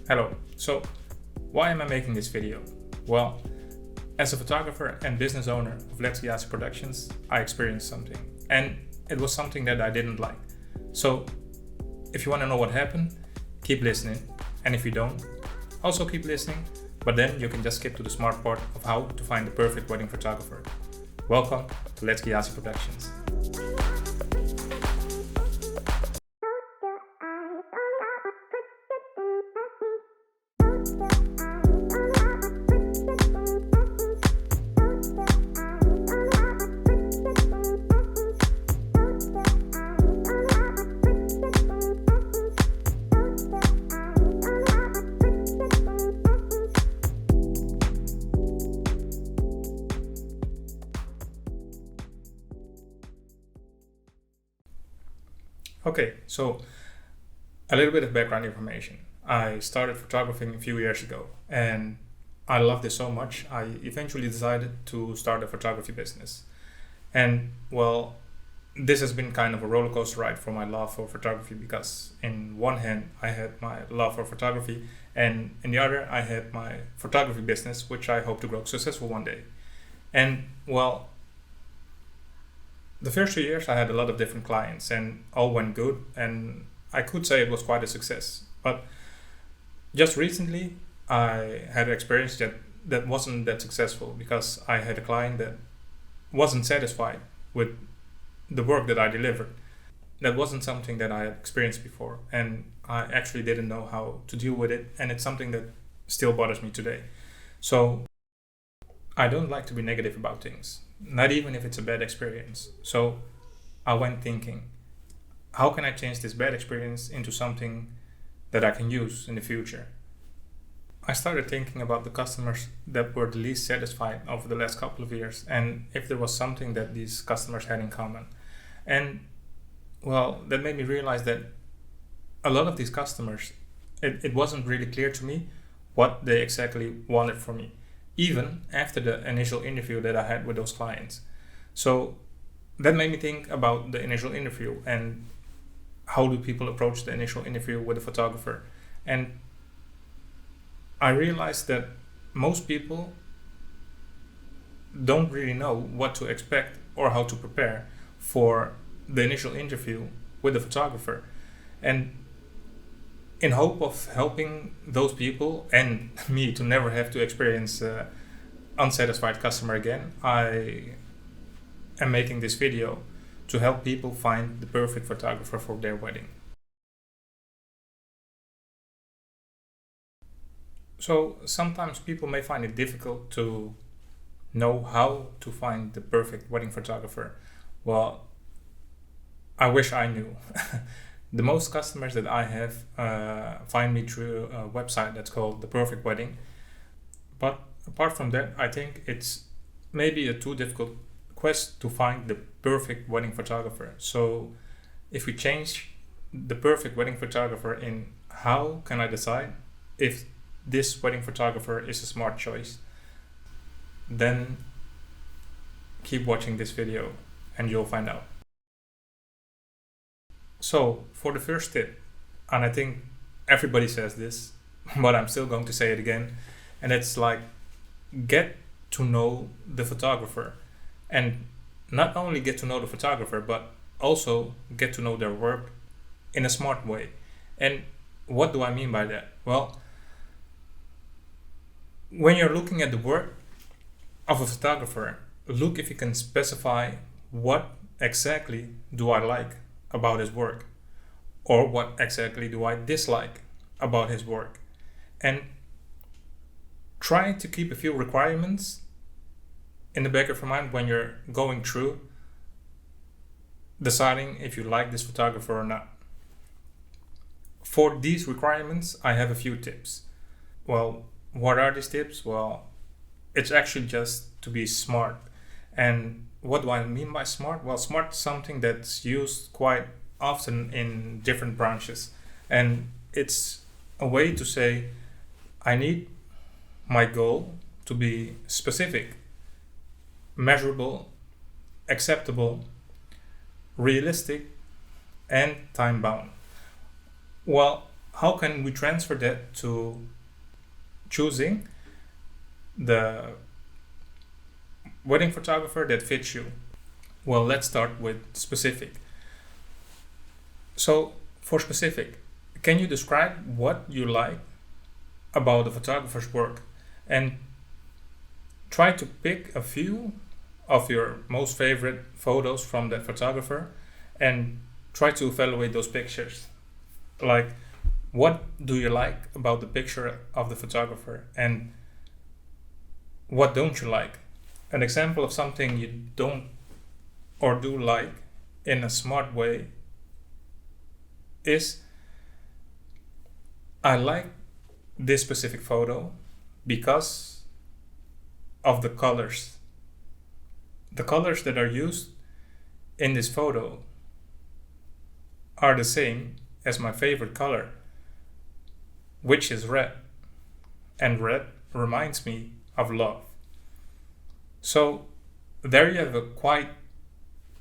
Hello. So, why am I making this video? Well, as a photographer and business owner of Let's Get Productions, I experienced something, and it was something that I didn't like. So, if you want to know what happened, keep listening, and if you don't, also keep listening, but then you can just skip to the smart part of how to find the perfect wedding photographer. Welcome to Let's Get Productions. Okay, so a little bit of background information. I started photographing a few years ago and I loved it so much, I eventually decided to start a photography business. And well, this has been kind of a roller coaster ride for my love for photography because in one hand I had my love for photography and in the other I had my photography business, which I hope to grow successful one day. And well, the first 2 years I had a lot of different clients and all went good, and I could say it was quite a success. But just recently I had an experience that wasn't that successful because I had a client that wasn't satisfied with the work that I delivered. That wasn't something that I had experienced before, and I actually didn't know how to deal with it, and it's something that still bothers me today. So I don't like to be negative about things, not even if it's a bad experience. So I went thinking, how can I change this bad experience into something that I can use in the future? I started thinking about the customers that were the least satisfied over the last couple of years and if there was something that these customers had in common. And well, that made me realize that a lot of these customers, it wasn't really clear to me what they exactly wanted from me, even after the initial interview that I had with those clients. So that made me think about the initial interview and how do people approach the initial interview with a photographer. And I realized that most people don't really know what to expect or how to prepare for the initial interview with a photographer. And in hope of helping those people and me to never have to experience unsatisfied customer again, I am making this video to help people find the perfect photographer for their wedding. So sometimes people may find it difficult to know how to find the perfect wedding photographer. Well, I wish I knew. The most customers that I have find me through a website that's called The Perfect Wedding. But apart from that, I think it's maybe a too difficult quest to find the perfect wedding photographer. So if we change the perfect wedding photographer in how can I decide if this wedding photographer is a smart choice, then keep watching this video and you'll find out. So for the first tip, and I think everybody says this, but I'm still going to say it again, and it's like, get to know the photographer. And not only get to know the photographer, but also get to know their work in a smart way. And what do I mean by that? Well, when you're looking at the work of a photographer, look if you can specify what exactly do I like about his work, or what exactly do I dislike about his work, and try to keep a few requirements in the back of your mind when you're going through deciding if you like this photographer or not. For these requirements, I have a few tips. Well, what are these tips? Well, it's actually just to be smart. And what do I mean by smart? Well, smart is something that's used quite often in different branches. And it's a way to say, I need my goal to be specific, measurable, acceptable, realistic, and time bound. Well, how can we transfer that to choosing the wedding photographer that fits you? Well, let's start with specific. So, for specific, can you describe what you like about the photographer's work? And try to pick a few of your most favorite photos from that photographer and try to evaluate those pictures. Like, what do you like about the picture of the photographer and what don't you like? An example of something you don't or do like in a smart way is, I like this specific photo because of the colors. The colors that are used in this photo are the same as my favorite color, which is red. And red reminds me of love. So there you have a quite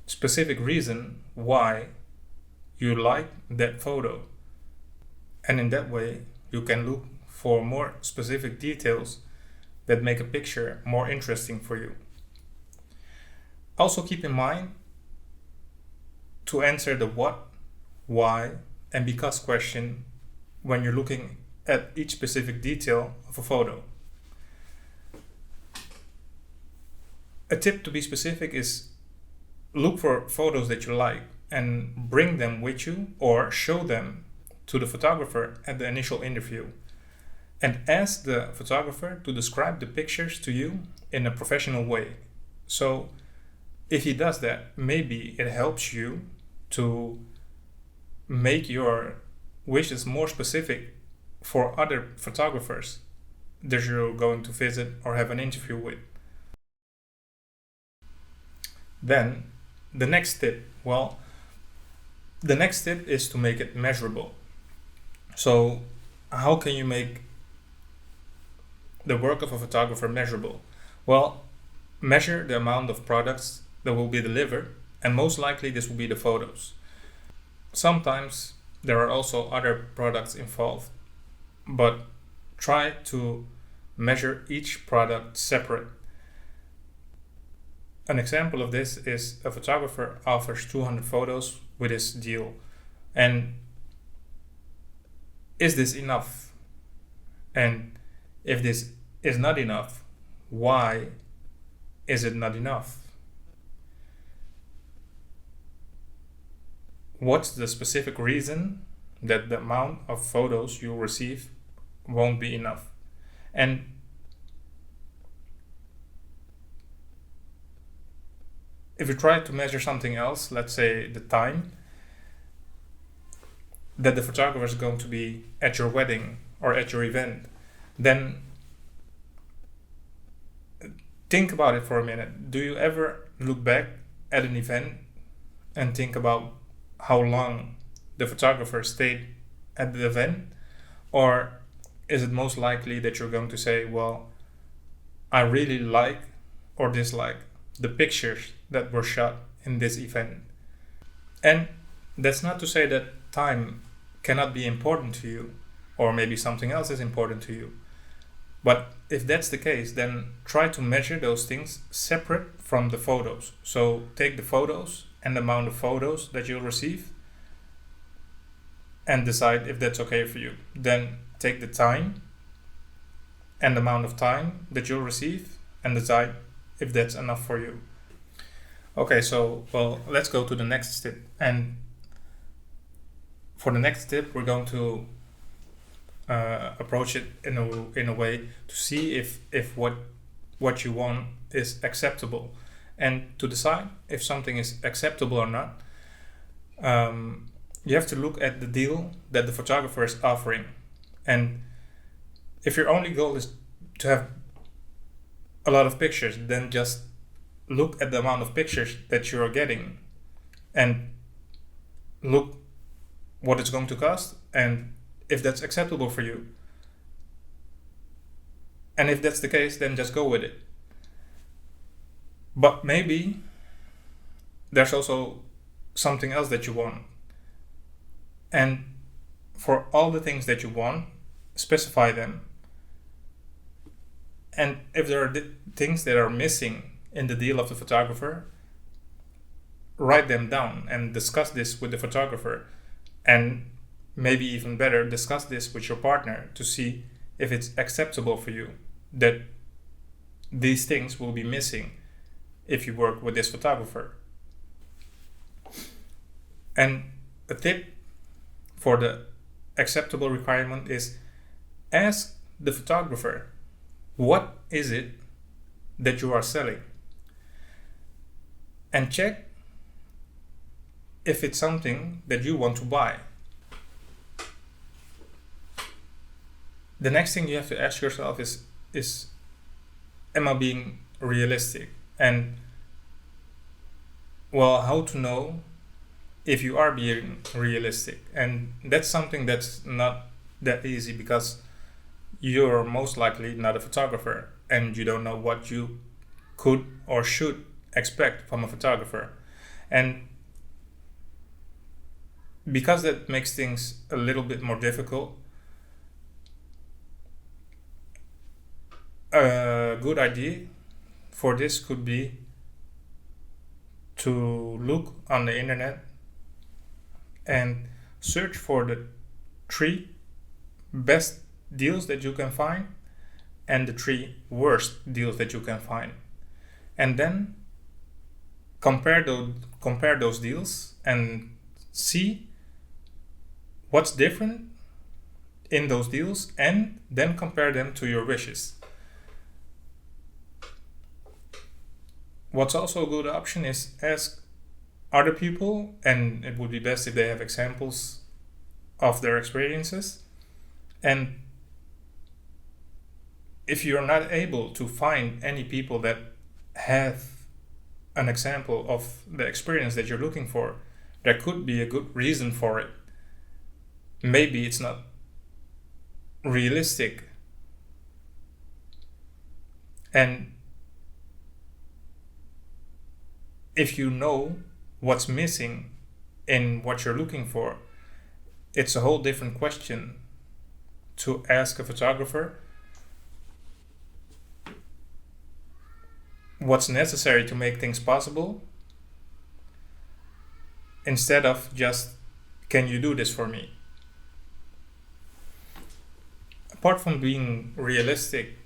specific reason why you like that photo. And in that way, you can look for more specific details that make a picture more interesting for you. Also keep in mind to answer the what, why, and because question when you're looking at each specific detail of a photo. A tip to be specific is look for photos that you like and bring them with you or show them to the photographer at the initial interview. And ask the photographer to describe the pictures to you in a professional way. So if he does that, maybe it helps you to make your wishes more specific for other photographers that you're going to visit or have an interview with. Then the next tip, the next tip is to make it measurable. So how can you make the work of a photographer measurable? Well, measure the amount of products that will be delivered, and most likely this will be the photos. Sometimes there are also other products involved, but try to measure each product separate. An example of this is a photographer offers 200 photos with his deal. And is this enough? And if this is not enough, why is it not enough? What's the specific reason that the amount of photos you receive won't be enough? And if you try to measure something else, let's say the time that the photographer is going to be at your wedding or at your event, then think about it for a minute. Do you ever look back at an event and think about how long the photographer stayed at the event? Or is it most likely that you're going to say, well, I really like or dislike the pictures that were shot in this event? And that's not to say that time cannot be important to you, or maybe something else is important to you. But if that's the case, then try to measure those things separate from the photos. So take the photos and the amount of photos that you'll receive and decide if that's okay for you. Then take the time and the amount of time that you'll receive and decide if that's enough for you. Okay, so let's go to the next tip. And for the next tip, we're going to approach it in a way to see if what you want is acceptable, and to decide if something is acceptable or not. You have to look at the deal that the photographer is offering, and if your only goal is to have a lot of pictures, then just look at the amount of pictures that you're getting and look what it's going to cost and if that's acceptable for you. And if that's the case, then just go with it. But maybe there's also something else that you want. And for all the things that you want, specify them. And if there are things that are missing in the deal of the photographer, write them down and discuss this with the photographer. And maybe even better, discuss this with your partner to see if it's acceptable for you that these things will be missing if you work with this photographer. And a tip for the acceptable requirement is ask the photographer, what is it that you are selling? And check if it's something that you want to buy. The next thing you have to ask yourself is am I being realistic? And well, how to know if you are being realistic? And that's something that's not that easy, because you're most likely not a photographer and you don't know what you could or should expect from a photographer. And because that makes things a little bit more difficult, a good idea for this could be to look on the internet and search for the 3 best deals that you can find and the 3 worst deals that you can find, and then compare those deals and see what's different in those deals, and then compare them to your wishes. What's also a good option is ask other people, and it would be best if they have examples of their experiences. And if you're not able to find any people that have an example of the experience that you're looking for, there could be a good reason for it. Maybe it's not realistic. And if you know what's missing in what you're looking for, it's a whole different question to ask a photographer what's necessary to make things possible, instead of just, can you do this for me? Apart from being realistic,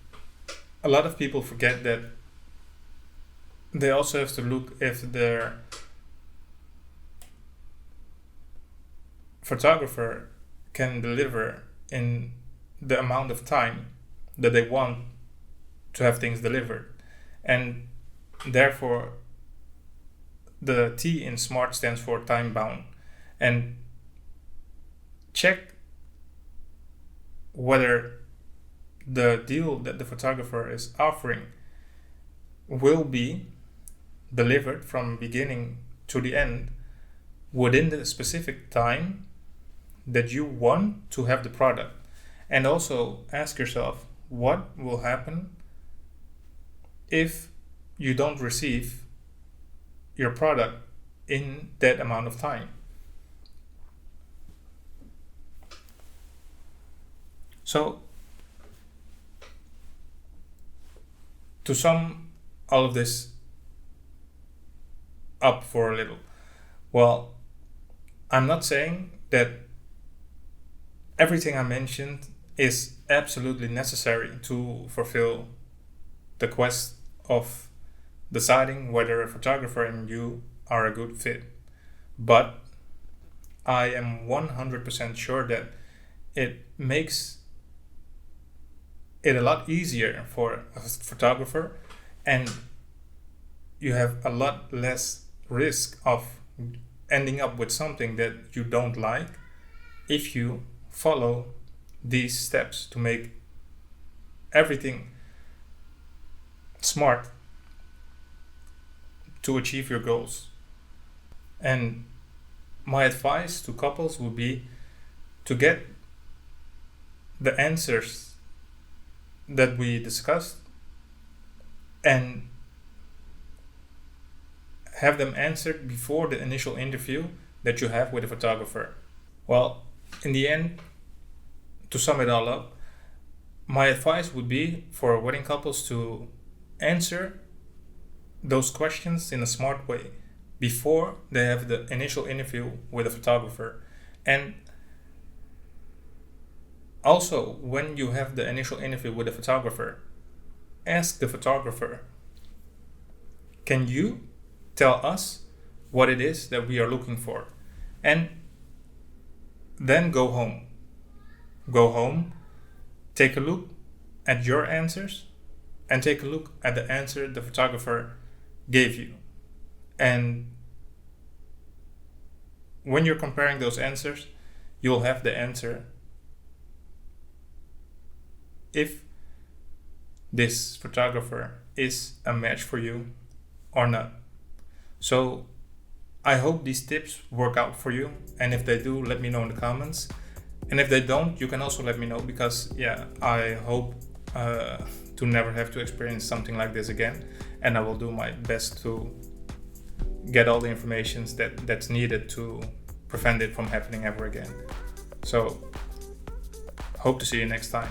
a lot of people forget that they also have to look if their photographer can deliver in the amount of time that they want to have things delivered. And therefore, the T in SMART stands for time bound. And check whether the deal that the photographer is offering will be delivered from beginning to the end within the specific time that you want to have the product. And also ask yourself, what will happen if you don't receive your product in that amount of time? So, to sum all of this up for a little, well, I'm not saying that everything I mentioned is absolutely necessary to fulfill the quest of deciding whether a photographer and you are a good fit. But I am 100% sure that it makes it a lot easier for a photographer, and you have a lot less risk of ending up with something that you don't like if you follow these steps to make everything smart to achieve your goals. And my advice to couples would be to get the answers that we discussed and have them answered before the initial interview that you have with a photographer. Well, in the end, to sum it all up, my advice would be for wedding couples to answer those questions in a smart way before they have the initial interview with a photographer. And also, when you have the initial interview with a photographer, ask the photographer, can you tell us what it is that we are looking for? And then go home. Go home, take a look at your answers, and take a look at the answer the photographer gave you. And when you're comparing those answers, you'll have the answer if this photographer is a match for you or not. So I hope these tips work out for you, and if they do, let me know in the comments. And if they don't, you can also let me know, because I hope to never have to experience something like this again, and I will do my best to get all the information that's needed to prevent it from happening ever again. So hope to see you next time.